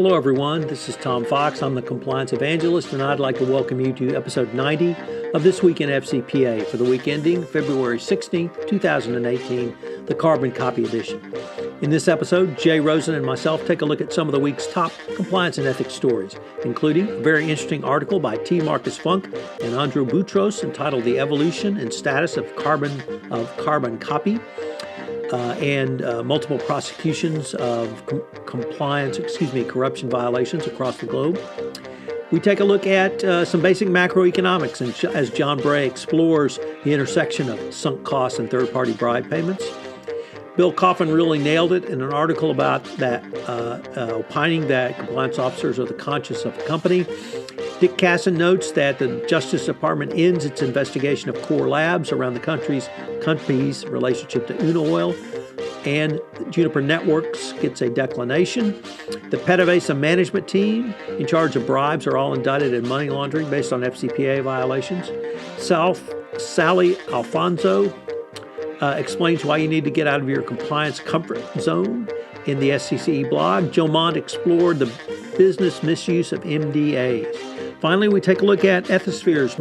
Hello, everyone. This is Tom Fox. I'm the Compliance Evangelist, and I'd like to welcome you to episode 90 of This Week in FCPA for the week ending February 16, 2018, the Carbon Copy Edition. In this episode, Jay Rosen and myself take a look at some of the week's top compliance and ethics stories, including a very interesting article by T. Marcus Funk and Andrew Boutros entitled The Evolution and Status of Carbon Copy, and multiple prosecutions of corruption violations across the globe. We take a look at some basic macroeconomics as John Bray explores the intersection of sunk costs and third-party bribe payments. Bill Coffin really nailed it in an article about that, opining that compliance officers are the conscience of the company. Dick Cassin notes that the Justice Department ends its investigation of core labs around the company's relationship to Unaoil and Juniper Networks gets a declination. The PdVSA management team in charge of bribes are all indicted in money laundering based on FCPA violations. Sally Afonso explains why you need to get out of your compliance comfort zone in the SCCE blog. Joe Mont explored the business misuse of MDAs. Finally, we take a look at Ethisphere's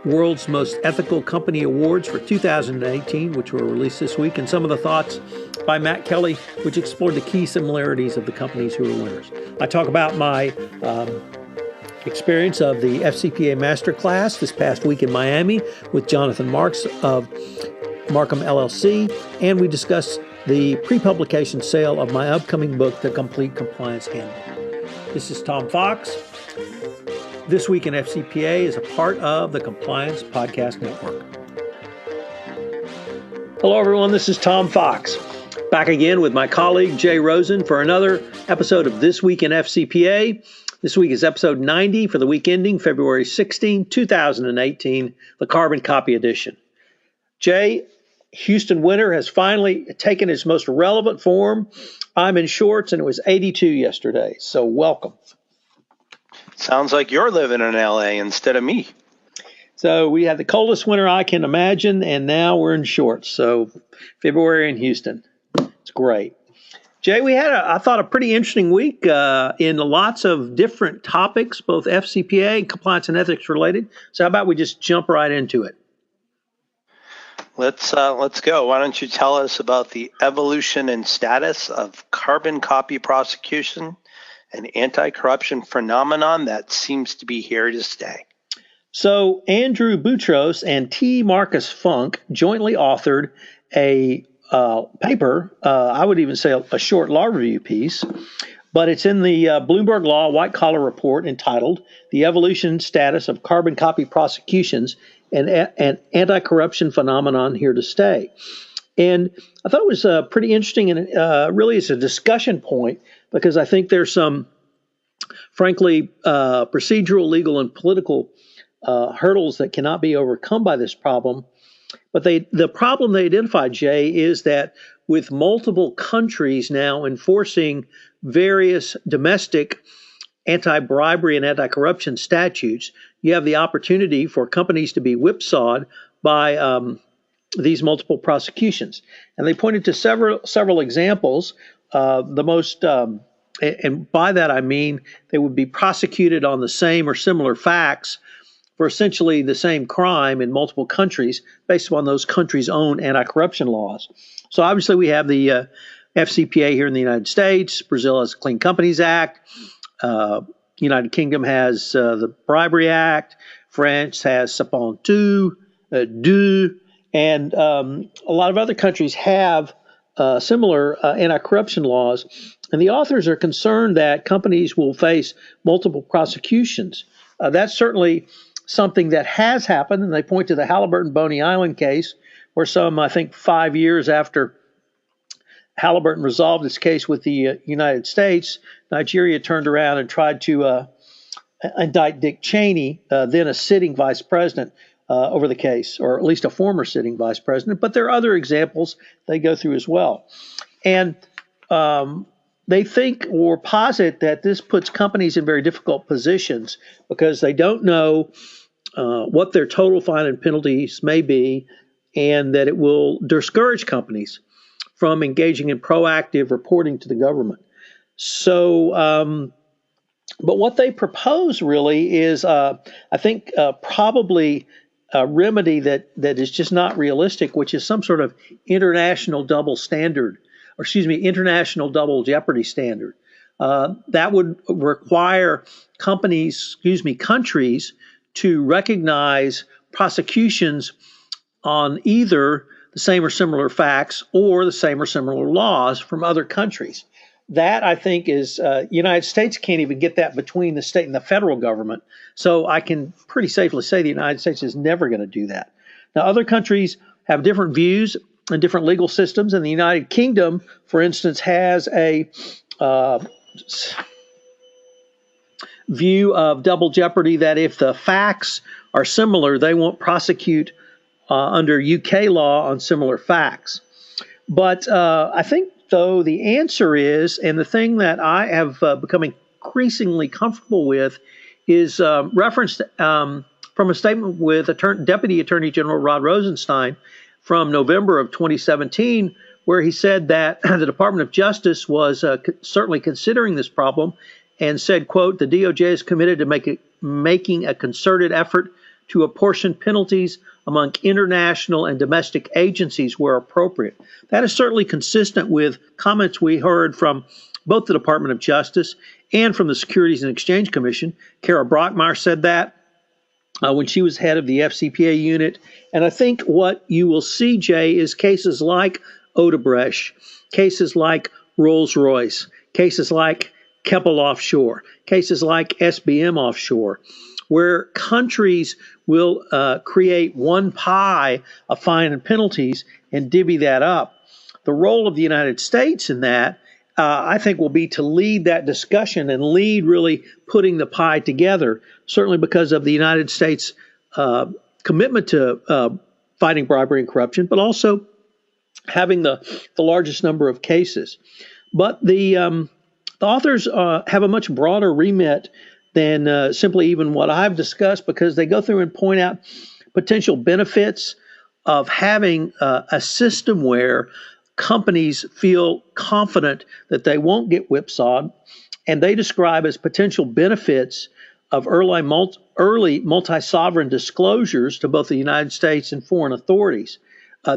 world's most ethical company awards for 2018, which were released this week, and some of the thoughts by Matt Kelly, which explored the key similarities of the companies who are winners. I talk about my experience of the FCPA Masterclass this past week in Miami with Jonathan Marks of Markham LLC, and we discuss the pre-publication sale of my upcoming book, The Complete Compliance Handbook. This is Tom Fox. This Week in FCPA is a part of the Compliance Podcast Network. Hello, everyone. This is Tom Fox, back again with my colleague, Jay Rosen, for another episode of This Week in FCPA. This week is episode 90 for the week ending February 16, 2018, the Carbon Copy Edition. Jay, Houston winter has finally taken its most relevant form. I'm in shorts, and it was 82 yesterday, so welcome. Sounds like you're living in LA instead of me. So we had the coldest winter I can imagine, and now we're in shorts. So February in Houston. It's great. Jay, we had, I thought, a pretty interesting week in lots of different topics, both FCPA and compliance and ethics related. So how about we just jump right into it? Let's go. Why don't you tell us about the evolution and status of carbon copy prosecution, an anti-corruption phenomenon that seems to be here to stay. So Andrew Boutros and T. Marcus Funk jointly authored a paper, I would even say a short law review piece, but it's in the Bloomberg Law White Collar Report entitled The Evolution and Status of Carbon Copy Prosecutions and an Anti-Corruption Phenomenon Here to Stay. And I thought it was pretty interesting, and really it's a discussion point because I think there's some, frankly, procedural, legal, and political hurdles that cannot be overcome by this problem. But the problem they identified, Jay, is that with multiple countries now enforcing various domestic anti-bribery and anti-corruption statutes, you have the opportunity for companies to be whipsawed by these multiple prosecutions. And they pointed to several examples. The most, and by that I mean they would be prosecuted on the same or similar facts for essentially the same crime in multiple countries based upon those countries' own anti-corruption laws. So obviously we have the FCPA here in the United States. Brazil has the Clean Companies Act. United Kingdom has the Bribery Act. France has Sapon 2, and a lot of other countries have similar anti-corruption laws. And the authors are concerned that companies will face multiple prosecutions. That's certainly something that has happened, and they point to the Halliburton Boney Island case, where I think 5 years after Halliburton resolved its case with the United States, Nigeria turned around and tried to indict Dick Cheney, then a sitting vice president, over the case, or at least a former sitting vice president. But there are other examples they go through as well. And they think or posit that this puts companies in very difficult positions because they don't know what their total fine and penalties may be, and that it will discourage companies from engaging in proactive reporting to the government. So, but what they propose really is, I think, probably a remedy that is just not realistic, which is some sort of international double standard, or excuse me, international double jeopardy standard. That would require countries to recognize prosecutions on either the same or similar facts or the same or similar laws from other countries. That, I think, is United States can't even get that between the state and the federal government. So I can pretty safely say the United States is never going to do that. Now, other countries have different views and different legal systems. And the United Kingdom, for instance, has a view of double jeopardy that if the facts are similar, they won't prosecute under UK law on similar facts. But I think, though, the answer is, and the thing that I have become increasingly comfortable with, is referenced from a statement with Deputy Attorney General Rod Rosenstein from November of 2017, where he said that the Department of Justice was certainly considering this problem and said, quote, the DOJ is committed to making a concerted effort to apportion penalties among international and domestic agencies where appropriate. That is certainly consistent with comments we heard from both the Department of Justice and from the Securities and Exchange Commission. Kara Brockmeyer said that when she was head of the FCPA unit. And I think what you will see, Jay, is cases like Odebrecht, cases like Rolls-Royce, cases like Keppel Offshore, cases like SBM Offshore, where countries will create one pie of fine and penalties and divvy that up. The role of the United States in that, I think, will be to lead that discussion and lead really putting the pie together, certainly because of the United States' commitment to fighting bribery and corruption, but also having the largest number of cases. But the authors have a much broader remit than simply even what I've discussed, because they go through and point out potential benefits of having a system where companies feel confident that they won't get whipsawed, and they describe as potential benefits of early multi-sovereign disclosures to both the United States and foreign authorities.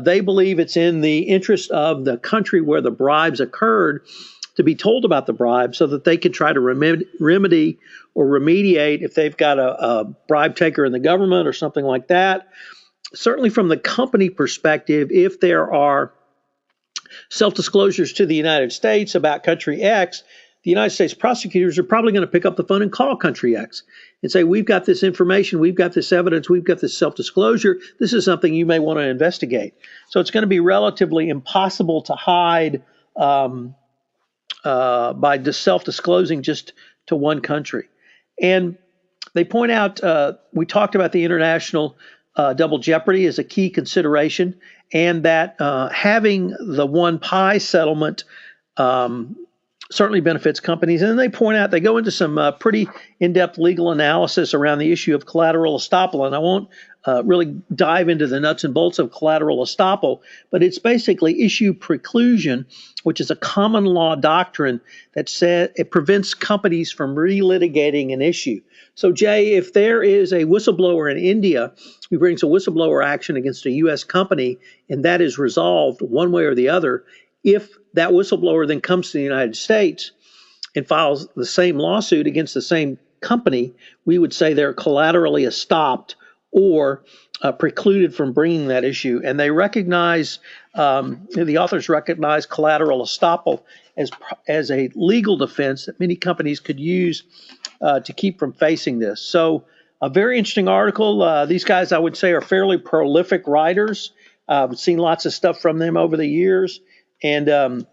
They believe it's in the interest of the country where the bribes occurred to be told about the bribe so that they can try to remedy or remediate if they've got a bribe taker in the government or something like that. Certainly from the company perspective, if there are self-disclosures to the United States about country X, the United States prosecutors are probably going to pick up the phone and call country X and say, we've got this information, we've got this evidence, we've got this self-disclosure. This is something you may want to investigate. So it's going to be relatively impossible to hide by self-disclosing just to one country. And they point out, we talked about the international double jeopardy as a key consideration, and that having the one pie settlement certainly benefits companies. And then they point out, they go into some pretty in-depth legal analysis around the issue of collateral estoppel. And I won't really dive into the nuts and bolts of collateral estoppel, but it's basically issue preclusion, which is a common law doctrine that says it prevents companies from relitigating an issue. So, Jay, if there is a whistleblower in India who brings a whistleblower action against a U.S. company and that is resolved one way or the other, if that whistleblower then comes to the United States and files the same lawsuit against the same company, we would say they're collaterally estopped or precluded from bringing that issue. And they recognize, the authors recognize collateral estoppel as a legal defense that many companies could use to keep from facing this. So a very interesting article. These guys, I would say, are fairly prolific writers. I've seen lots of stuff from them over the years. And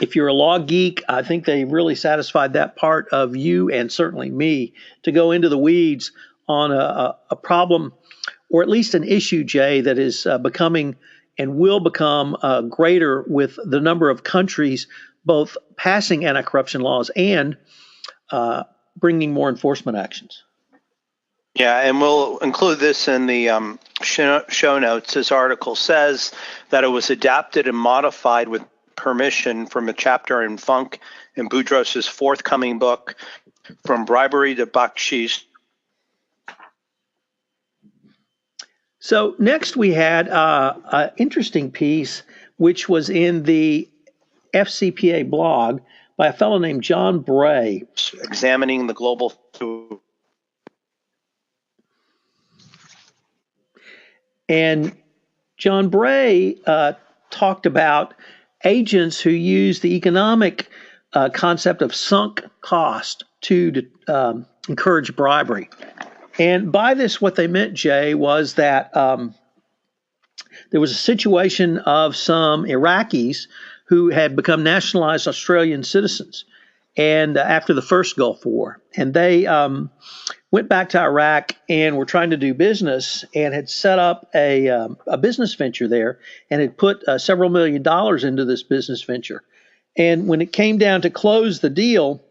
if you're a law geek, I think they really satisfied that part of you and certainly me to go into the weeds on a problem, or at least an issue, Jay, that is becoming and will become greater with the number of countries both passing anti-corruption laws and bringing more enforcement actions. Yeah, and we'll include this in the show notes. This article says that it was adapted and modified with permission from a chapter in Funk in Boutros' forthcoming book, From Bribery to Bakshish. So next we had an interesting piece, which was in the FCPA blog by a fellow named John Bray. Examining the global. And John Bray talked about agents who use the economic concept of sunk cost to encourage bribery. And by this, what they meant, Jay, was that there was a situation of some Iraqis who had become nationalized Australian citizens, and after the first Gulf War, and they went back to Iraq and were trying to do business and had set up a business venture there and had put several $1 million into this business venture. And when it came down to close the deal,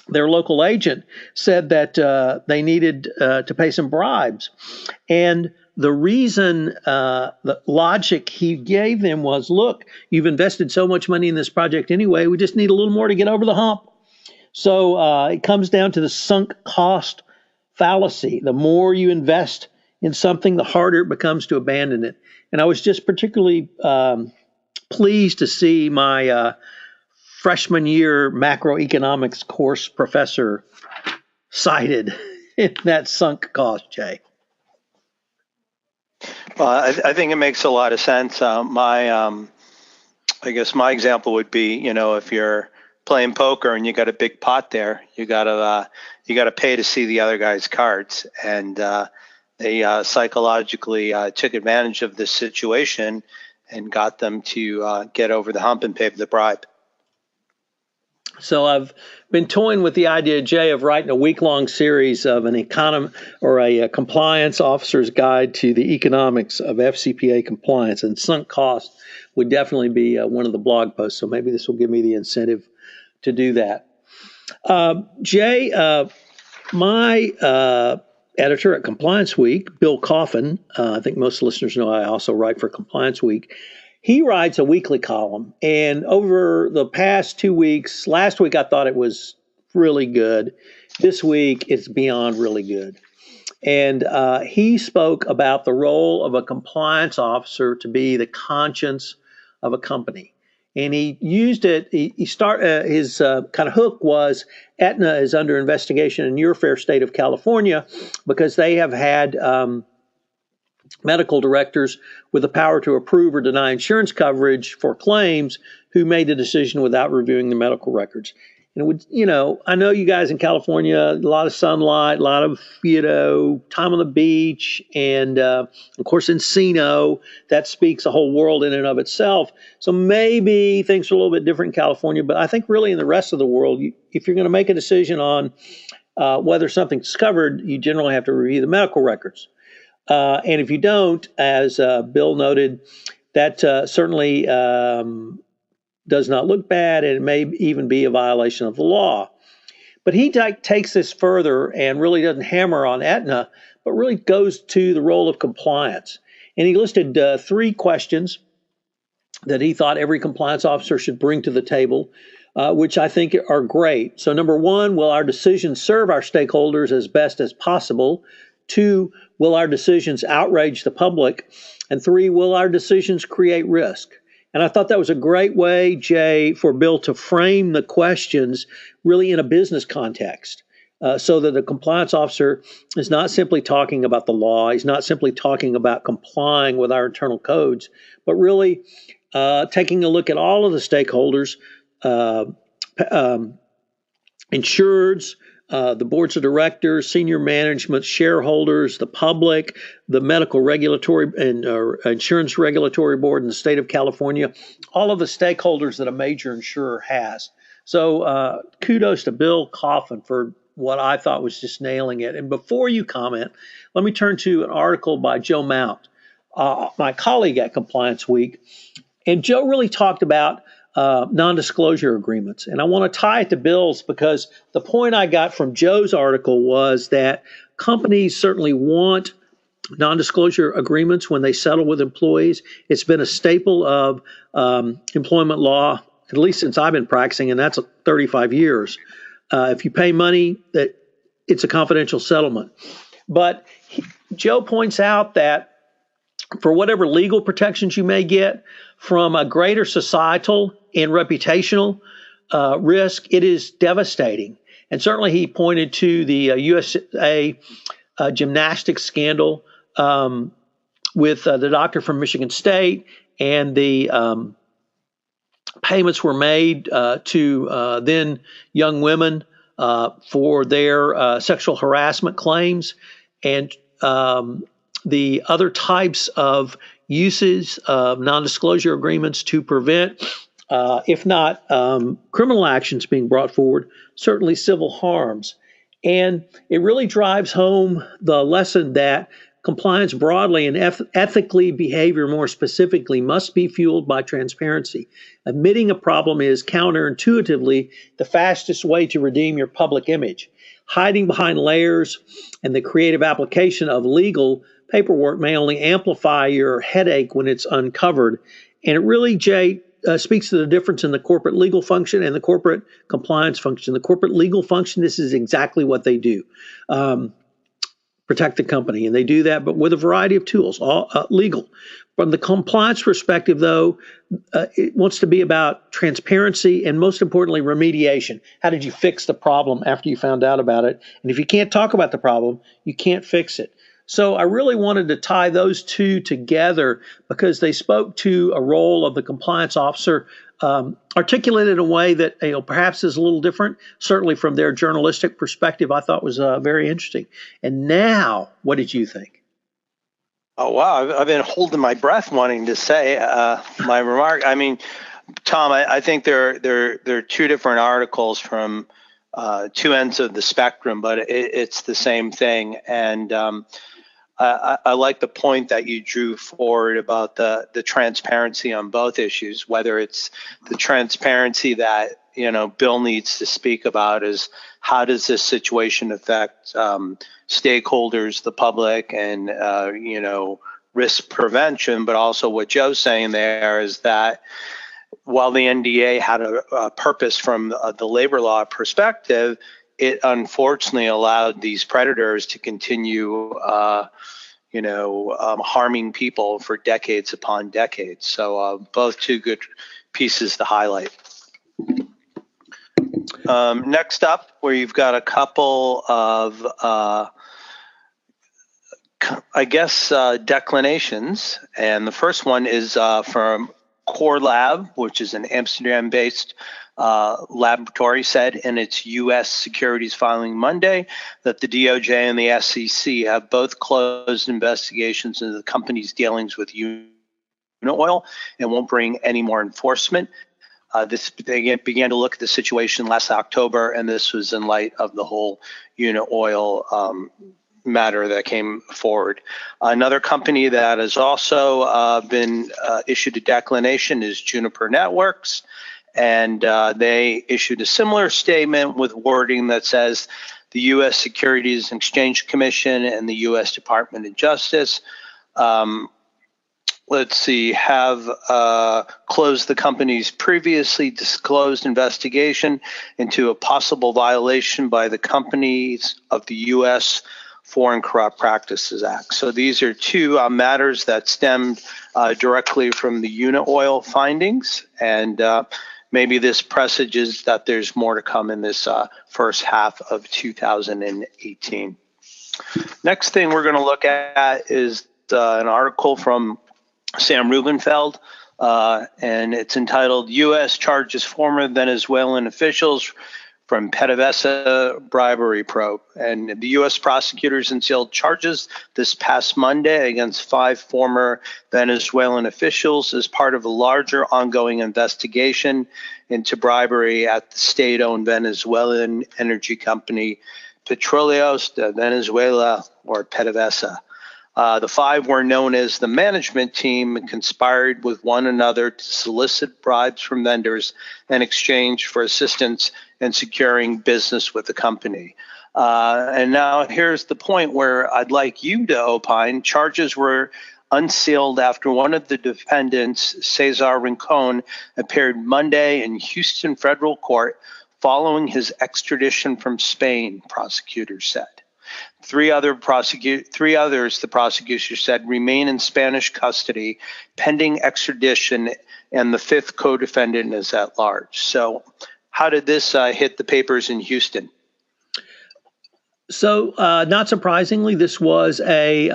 their local agent said that they needed to pay some bribes. And the reason, the logic he gave them was, look, you've invested so much money in this project anyway, we just need a little more to get over the hump. So it comes down to the sunk cost fallacy. The more you invest in something, the harder it becomes to abandon it. And I was just particularly pleased to see my freshman year macroeconomics course professor cited in that sunk cost, Jay. Well, I think it makes a lot of sense. I guess my example would be, if you're playing poker and you got a big pot there, you gotta pay to see the other guy's cards, and they psychologically took advantage of this situation and got them to get over the hump and pay the bribe. So I've been toying with the idea, Jay, of writing a week-long series of an a compliance officer's guide to the economics of FCPA compliance, and sunk cost would definitely be one of the blog posts. So maybe this will give me the incentive to do that. Jay, my editor at Compliance Week, Bill Coffin, I think most listeners know I also write for Compliance Week. He writes a weekly column, and over the past 2 weeks, last week I thought it was really good. This week it's beyond really good. And he spoke about the role of a compliance officer to be the conscience of a company. And he used it, his kind of hook was Aetna is under investigation in your fair state of California because they have had medical directors with the power to approve or deny insurance coverage for claims who made the decision without reviewing the medical records. And it would, I know you guys in California, a lot of sunlight, a lot of, time on the beach, and of course Encino, that speaks a whole world in and of itself. So maybe things are a little bit different in California, but I think really in the rest of the world, if you're going to make a decision on whether something's covered, you generally have to review the medical records. And if you don't, as Bill noted, that certainly does not look bad, and it may even be a violation of the law. But he takes this further and really doesn't hammer on Aetna, but really goes to the role of compliance. And he listed 3 questions that he thought every compliance officer should bring to the table, which I think are great. So number 1, will our decisions serve our stakeholders as best as possible? 2, will our decisions outrage the public? And 3, will our decisions create risk? And I thought that was a great way, Jay, for Bill to frame the questions really in a business context, so that the compliance officer is not simply talking about the law, he's not simply talking about complying with our internal codes, but really taking a look at all of the stakeholders, insureds, the boards of directors, senior management, shareholders, the public, the medical regulatory and insurance regulatory board in the state of California, all of the stakeholders that a major insurer has. So kudos to Bill Coffin for what I thought was just nailing it. And before you comment, let me turn to an article by Joe Mount, my colleague at Compliance Week. And Joe really talked about non-disclosure agreements. And I want to tie it to Bill's because the point I got from Joe's article was that companies certainly want non-disclosure agreements when they settle with employees. It's been a staple of employment law at least since I've been practicing, and that's 35 years. If you pay money, that it's a confidential settlement. But Joe points out that for whatever legal protections you may get from a greater societal and reputational risk, it is devastating. And certainly he pointed to the USA gymnastics scandal with the doctor from Michigan State, and the payments were made to then young women for their sexual harassment claims, and the other types of uses of non-disclosure agreements to prevent, if not criminal actions being brought forward, certainly civil harms. And it really drives home the lesson that compliance broadly and ethically behavior more specifically must be fueled by transparency. Admitting a problem is counterintuitively the fastest way to redeem your public image. Hiding behind layers and the creative application of legal paperwork may only amplify your headache when it's uncovered. And it really, Jay, speaks to the difference in the corporate legal function and the corporate compliance function. The corporate legal function, this is exactly what they do. Protect the company, and they do that, but with a variety of tools, all legal. From the compliance perspective, though, it wants to be about transparency and, most importantly, remediation. How did you fix the problem after you found out about it? And if you can't talk about the problem, you can't fix it. So I really wanted to tie those two together because they spoke to a role of the compliance officer articulated in a way that perhaps is a little different, certainly from their journalistic perspective. I thought was very interesting. And now, what did you think? Oh, wow. I've been holding my breath wanting to say my remark. I mean, Tom, I think there are two different articles from two ends of the spectrum, but it's the same thing. And I like the point that you drew forward about the transparency on both issues, whether it's the transparency that, Bill needs to speak about is how does this situation affect stakeholders, the public, and, risk prevention, but also what Joe's saying there is that while the NDA had a purpose from the labor law perspective, it unfortunately allowed these predators to continue harming people for decades upon decades. So both two good pieces to highlight. Next up, where you've got a couple of, declinations. And the first one is from Core Lab, which is an Amsterdam-based laboratory, said in its U.S. securities filing Monday that the DOJ and the SCCE have both closed investigations into the company's dealings with Unaoil and won't bring any more enforcement. They began to look at the situation last October, and this was in light of the whole Unaoil matter that came forward. Another company that has also been issued a declination is Juniper Networks. And they issued a similar statement with wording that says the U.S. Securities and Exchange Commission and the U.S. Department of Justice, have closed the company's previously disclosed investigation into a possible violation by the companies of the U.S. Foreign Corrupt Practices Act. So these are two matters that stemmed directly from the Unaoil findings, and maybe this presages that there's more to come in this first half of 2018. Next thing we're going to look at is an article from Sam Rubenfeld, and it's entitled U.S. Charges Former Venezuelan Officials from PdVSA Bribery Probe. And the U.S. prosecutors unsealed charges this past Monday against 5 former Venezuelan officials as part of a larger ongoing investigation into bribery at the state-owned Venezuelan energy company Petróleos de Venezuela, or PdVSA. The 5 were known as the management team and conspired with one another to solicit bribes from vendors in exchange for assistance in securing business with the company. And now here's the point where I'd like you to opine. Charges were unsealed after one of the defendants, Cesar Rincon, appeared Monday in Houston federal court following his extradition from Spain, prosecutors said. Three others, the prosecutor said, remain in Spanish custody pending extradition, and the fifth co-defendant is at large. So how did this hit the papers in Houston? So not surprisingly, this was a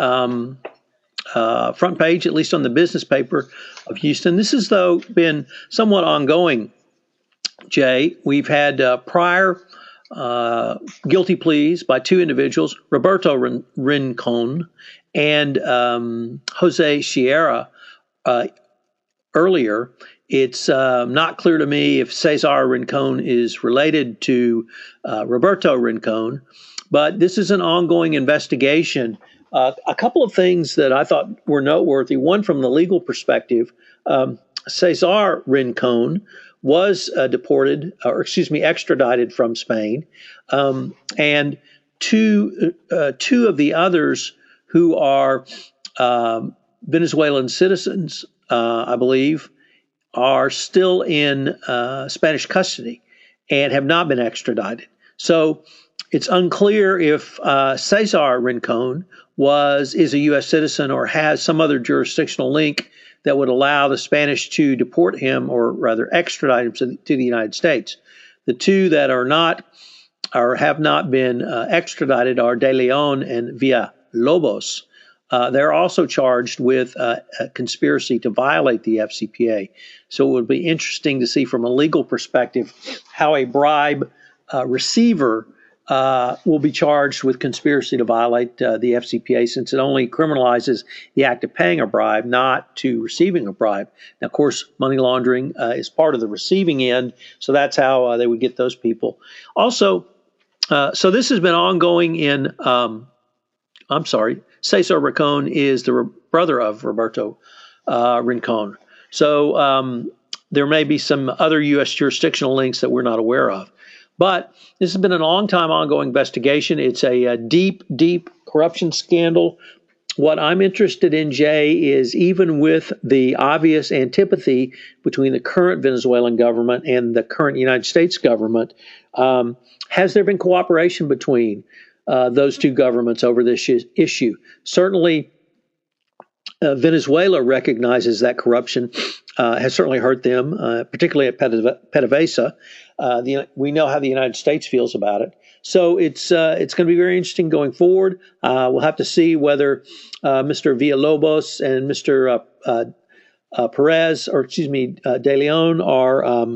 front page, at least on the business paper of Houston. This has, though, been somewhat ongoing, Jay. We've had prior guilty pleas by two individuals, Roberto Rincon and Jose Sierra, earlier. It's not clear to me if Cesar Rincon is related to Roberto Rincon, but this is an ongoing investigation. A couple of things that I thought were noteworthy. One, from the legal perspective, Cesar Rincon was extradited from Spain, and two of the others who are Venezuelan citizens, I believe, are still in Spanish custody and have not been extradited. So it's unclear if Cesar Rincon is a U.S. citizen or has some other jurisdictional link that would allow the Spanish to deport him, or rather extradite him to the United States. The two that are not or have not been extradited are De Leon and Villalobos. They're also charged with a conspiracy to violate the FCPA. So it would be interesting to see from a legal perspective how a bribe receiver will be charged with conspiracy to violate the FCPA, since it only criminalizes the act of paying a bribe, not to receiving a bribe. Now, of course, money laundering is part of the receiving end, so that's how they would get those people. Also, so this has been ongoing in, Cesar Rincon is the brother of Roberto Rincon. So there may be some other U.S. jurisdictional links that we're not aware of. But this has been a long time ongoing investigation. It's a deep, deep corruption scandal. What I'm interested in, Jay, is even with the obvious antipathy between the current Venezuelan government and the current United States government, has there been cooperation between those two governments over this issue? Certainly, Venezuela recognizes that corruption has certainly hurt them, particularly at PdVSA. We know how the United States feels about it. So it's going to be very interesting going forward. We'll have to see whether Mr. Villalobos and Mr. De Leon are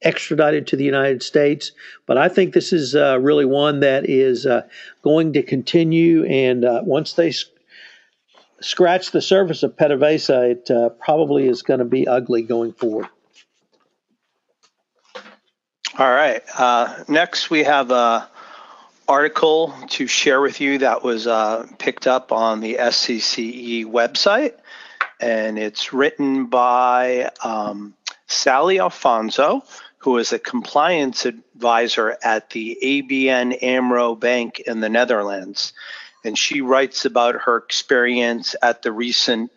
extradited to the United States. But I think this is really one that is going to continue. And once they scratch the surface of PdVSA, it probably is going to be ugly going forward. All right. Next, we have an article to share with you that was picked up on the SCCE website, and it's written by Sally Afonso, who is a compliance advisor at the ABN AMRO Bank in the Netherlands. And she writes about her experience at the recent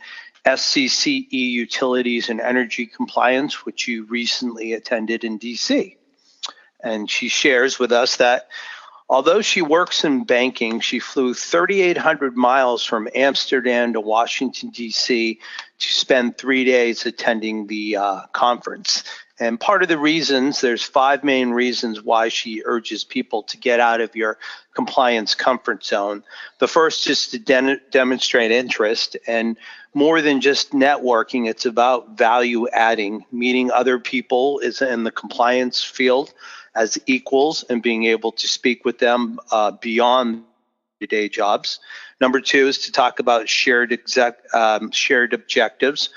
SCCE Utilities and Energy Compliance, which you recently attended in DC. And she shares with us that although she works in banking, she flew 3,800 miles from Amsterdam to Washington, D.C. to spend 3 days attending the conference. And part of the reasons, there's 5 main reasons why she urges people to get out of your compliance comfort zone. The first is to demonstrate interest, and more than just networking, it's about value adding, meeting other people is in the compliance field as equals and being able to speak with them beyond day jobs. Number 2 is to talk about shared objectives.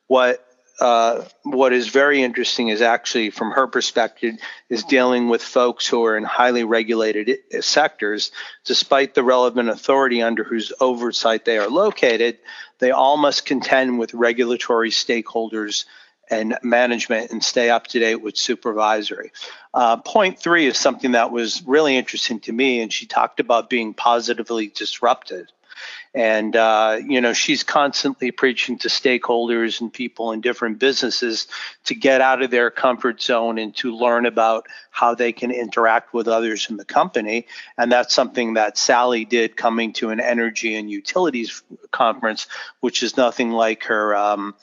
What is very interesting is actually, from her perspective, is dealing with folks who are in highly regulated sectors. Despite the relevant authority under whose oversight they are located, they all must contend with regulatory stakeholders and management and stay up to date with supervisory. Point 3 is something that was really interesting to me, and she talked about being positively disrupted. And, she's constantly preaching to stakeholders and people in different businesses to get out of their comfort zone and to learn about how they can interact with others in the company. And that's something that Sally did coming to an energy and utilities conference, which is nothing like her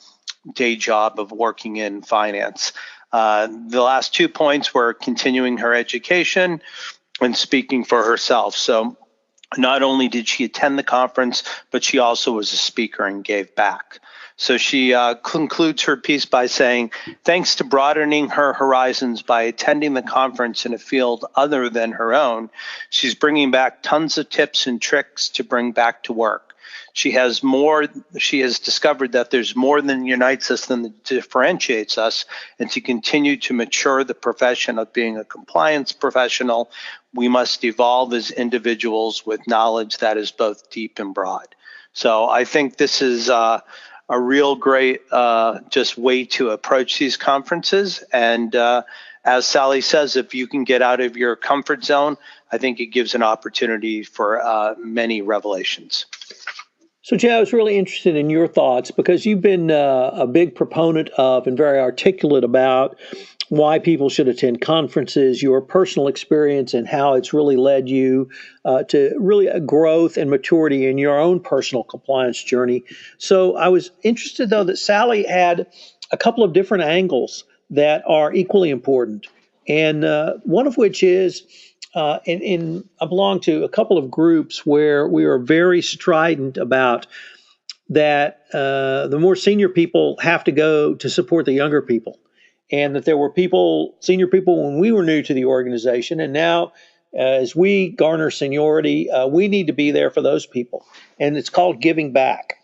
day job of working in finance. The last 2 points were continuing her education and speaking for herself. So not only did she attend the conference, but she also was a speaker and gave back. So she concludes her piece by saying, thanks to broadening her horizons by attending the conference in a field other than her own, she's bringing back tons of tips and tricks to bring back to work. She has discovered that there's more than unites us than differentiates us, and to continue to mature the profession of being a compliance professional, we must evolve as individuals with knowledge that is both deep and broad. So I think this is a real great just way to approach these conferences. And as Sally says, if you can get out of your comfort zone, I think it gives an opportunity for many revelations. So, Jay, I was really interested in your thoughts because you've been a big proponent of and very articulate about why people should attend conferences, your personal experience and how it's really led you to really a growth and maturity in your own personal compliance journey. So I was interested, though, that Sally had a couple of different angles that are equally important. And one of which is, I belong to a couple of groups where we are very strident about that the more senior people have to go to support the younger people. And that there were senior people when we were new to the organization. And now as we garner seniority, we need to be there for those people. And it's called giving back.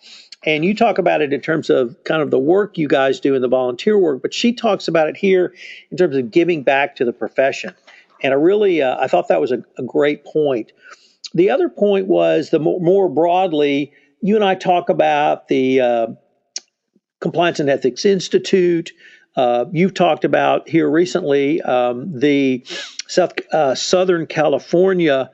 And you talk about it in terms of kind of the work you guys do in the volunteer work, but she talks about it here in terms of giving back to the profession. And I thought that was a great point. The other point was the more broadly, you and I talk about the Compliance and Ethics Institute. You've talked about here recently the Southern California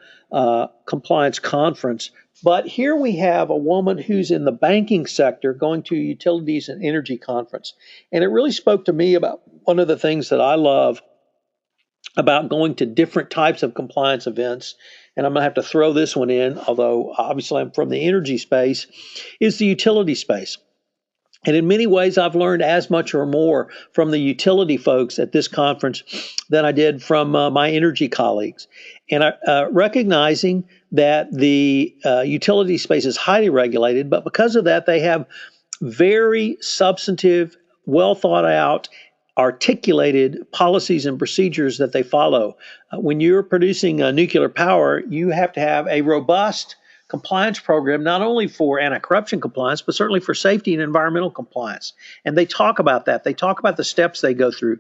Compliance Conference. But here we have a woman who's in the banking sector going to a utilities and energy conference. And it really spoke to me about one of the things that I love about going to different types of compliance events. And I'm going to have to throw this one in, although obviously I'm from the energy space, is the utility space. And in many ways, I've learned as much or more from the utility folks at this conference than I did from my energy colleagues. And recognizing that the utility space is highly regulated, but because of that, they have very substantive, well thought out, articulated policies and procedures that they follow. When you're producing nuclear power, you have to have a robust compliance program, not only for anti-corruption compliance, but certainly for safety and environmental compliance. And they talk about that. They talk about the steps they go through.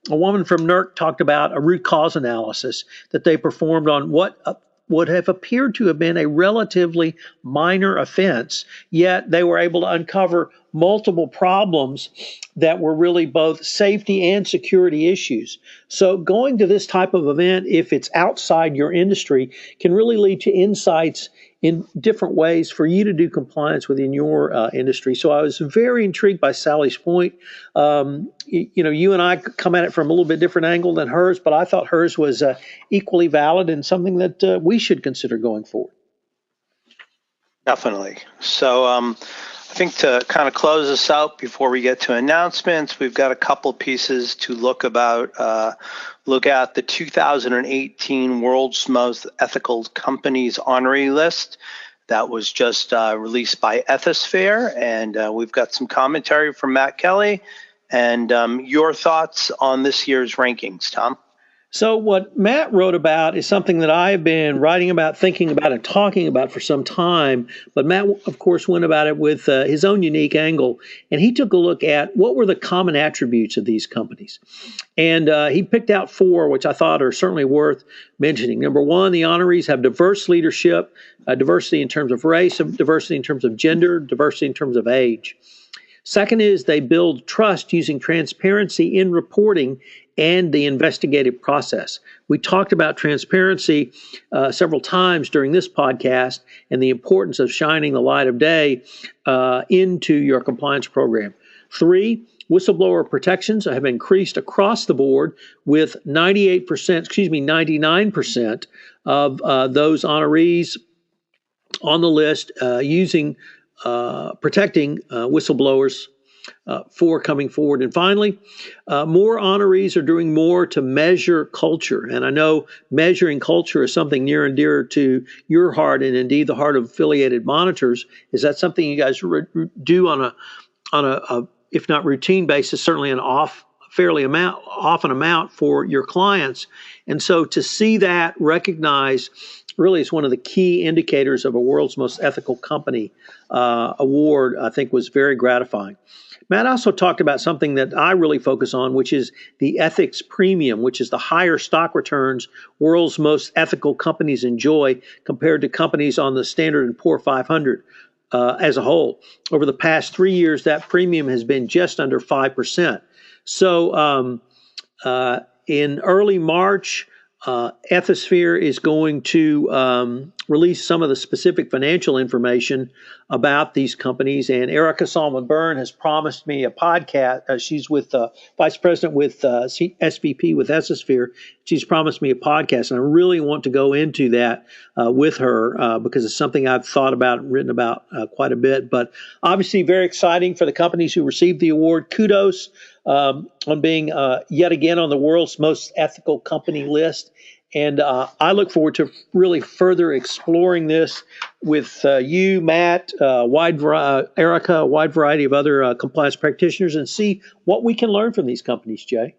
A woman from NERC talked about a root cause analysis that they performed on what would have appeared to have been a relatively minor offense, yet they were able to uncover multiple problems that were really both safety and security issues. So going to this type of event, if it's outside your industry, can really lead to insights in different ways for you to do compliance within your industry. So I was very intrigued by Sally's point. You and I come at it from a little bit different angle than hers, but I thought hers was equally valid and something that we should consider going forward. Definitely. So I think to kind of close us out before we get to announcements, we've got a couple pieces to look at the 2018 World's Most Ethical Companies honoree list that was just released by Ethisphere. And we've got some commentary from Matt Kelly and your thoughts on this year's rankings, Tom. So what Matt wrote about is something that I've been writing about, thinking about, and talking about for some time. But Matt, of course, went about it with his own unique angle. And he took a look at what were the common attributes of these companies. And he picked out 4, which I thought are certainly worth mentioning. Number 1, the honorees have diverse leadership, diversity in terms of race, diversity in terms of gender, diversity in terms of age. Second is they build trust using transparency in reporting and the investigative process. We talked about transparency several times during this podcast and the importance of shining the light of day into your compliance program. 3, whistleblower protections have increased across the board with 99% of those honorees on the list protecting whistleblowers for coming forward. And finally, more honorees are doing more to measure culture. And I know measuring culture is something near and dear to your heart, and indeed the heart of affiliated monitors. Is that something you guys do on a if not routine basis, certainly an often amount for your clients? And so to see that recognized really is one of the key indicators of a World's Most Ethical Company award, I think was very gratifying. Matt also talked about something that I really focus on, which is the ethics premium, which is the higher stock returns world's most ethical companies enjoy compared to companies on the Standard & Poor 500 as a whole. Over the past 3 years, that premium has been just under 5%. So in early March, Ethisphere is going to release some of the specific financial information about these companies. And Erica Solomon-Byrne has promised me a podcast. She's with Vice President with SVP with Ethisphere. She's promised me a podcast, and I really want to go into that with her because it's something I've thought about and written about quite a bit. But obviously very exciting for the companies who received the award. Kudos on being yet again on the world's most ethical company list. And I look forward to really further exploring this with you, Matt, Erica, a wide variety of other compliance practitioners, and see what we can learn from these companies, Jay.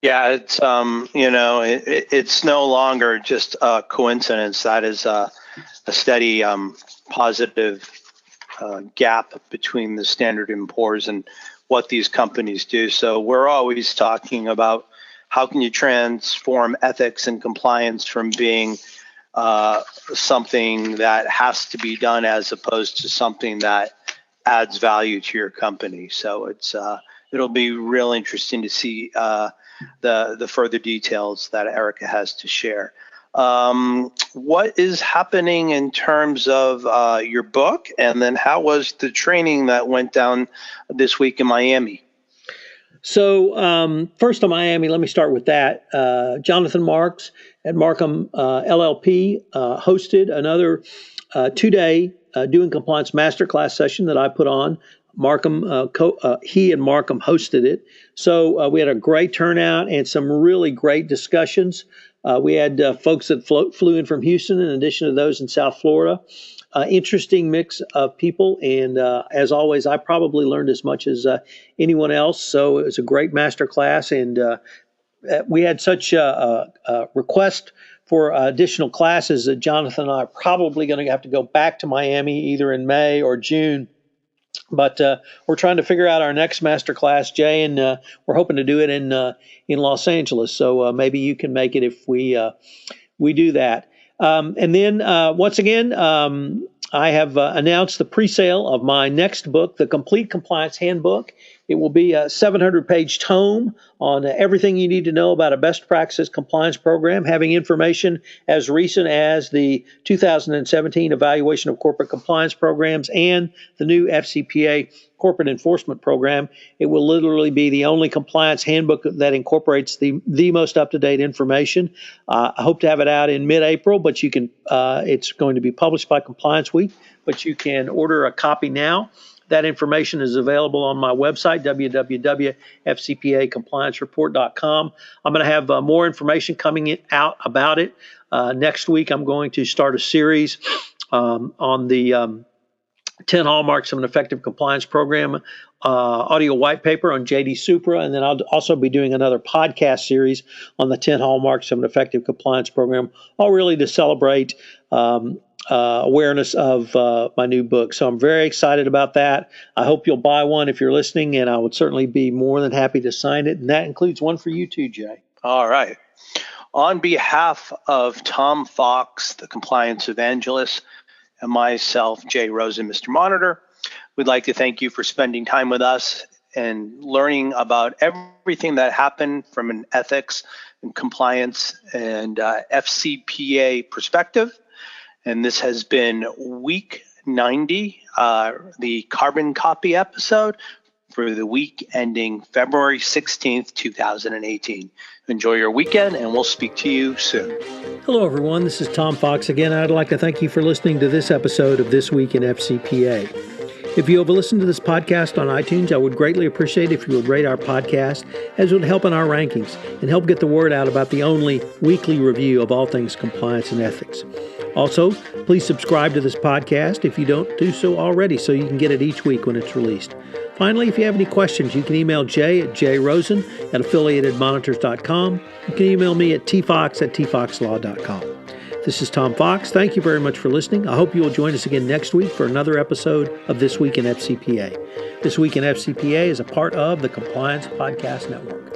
Yeah, it's it's no longer just a coincidence. That is a steady positive gap between the Standard & Poor's and what these companies do. So we're always talking about how can you transform ethics and compliance from being something that has to be done as opposed to something that adds value to your company. So it'll be real interesting to see the further details that Erica has to share. What is happening in terms of your book, and then how was the training that went down this week in Miami? So first on Miami, let me start with that. Jonathan Marks at Markham LLP hosted another 2-day Doing Compliance Masterclass session that I put on. He and Markham hosted it. So we had a great turnout and some really great discussions. We had folks that flew in from Houston in addition to those in South Florida. Interesting mix of people. And as always, I probably learned as much as anyone else. So it was a great master class. And we had such a request for additional classes that Jonathan and I are probably going to have to go back to Miami either in May or June. But we're trying to figure out our next master class, Jay, and we're hoping to do it in Los Angeles. So maybe you can make it if we do that. And then once again, I have announced the pre-sale of my next book, The Complete Compliance Handbook. It will be a 700-page tome on everything you need to know about a best practices compliance program, having information as recent as the 2017 Evaluation of Corporate Compliance Programs and the new FCPA Corporate Enforcement Program. It will literally be the only compliance handbook that incorporates the most up-to-date information. I hope to have it out in mid-April, but you can. It's going to be published by Compliance Week, but you can order a copy now. That information is available on my website, www.fcpacompliancereport.com. I'm going to have more information coming out about it. Next week, I'm going to start a series on the 10 hallmarks of an effective compliance program, audio white paper on JD Supra, and then I'll also be doing another podcast series on the 10 hallmarks of an effective compliance program, all really to celebrate awareness of my new book. So I'm very excited about that. I hope you'll buy one if you're listening, and I would certainly be more than happy to sign it. And that includes one for you too, Jay. All right. On behalf of Tom Fox, the compliance evangelist, and myself, Jay Rosen, Mr. Monitor, we'd like to thank you for spending time with us and learning about everything that happened from an ethics and compliance and FCPA perspective. And this has been week 90, the carbon copy episode for the week ending February 16th, 2018. Enjoy your weekend, and we'll speak to you soon. Hello, everyone. This is Tom Fox again. I'd like to thank you for listening to this episode of This Week in FCPA. If you have listened to this podcast on iTunes, I would greatly appreciate if you would rate our podcast, as it would help in our rankings and help get the word out about the only weekly review of all things compliance and ethics. Also, please subscribe to this podcast if you don't do so already, so you can get it each week when it's released. Finally, if you have any questions, you can email Jay at jrosen@affiliatedmonitors.com. You can email me at tfox@tfoxlaw.com. This is Tom Fox. Thank you very much for listening. I hope you will join us again next week for another episode of This Week in FCPA. This Week in FCPA is a part of the Compliance Podcast Network.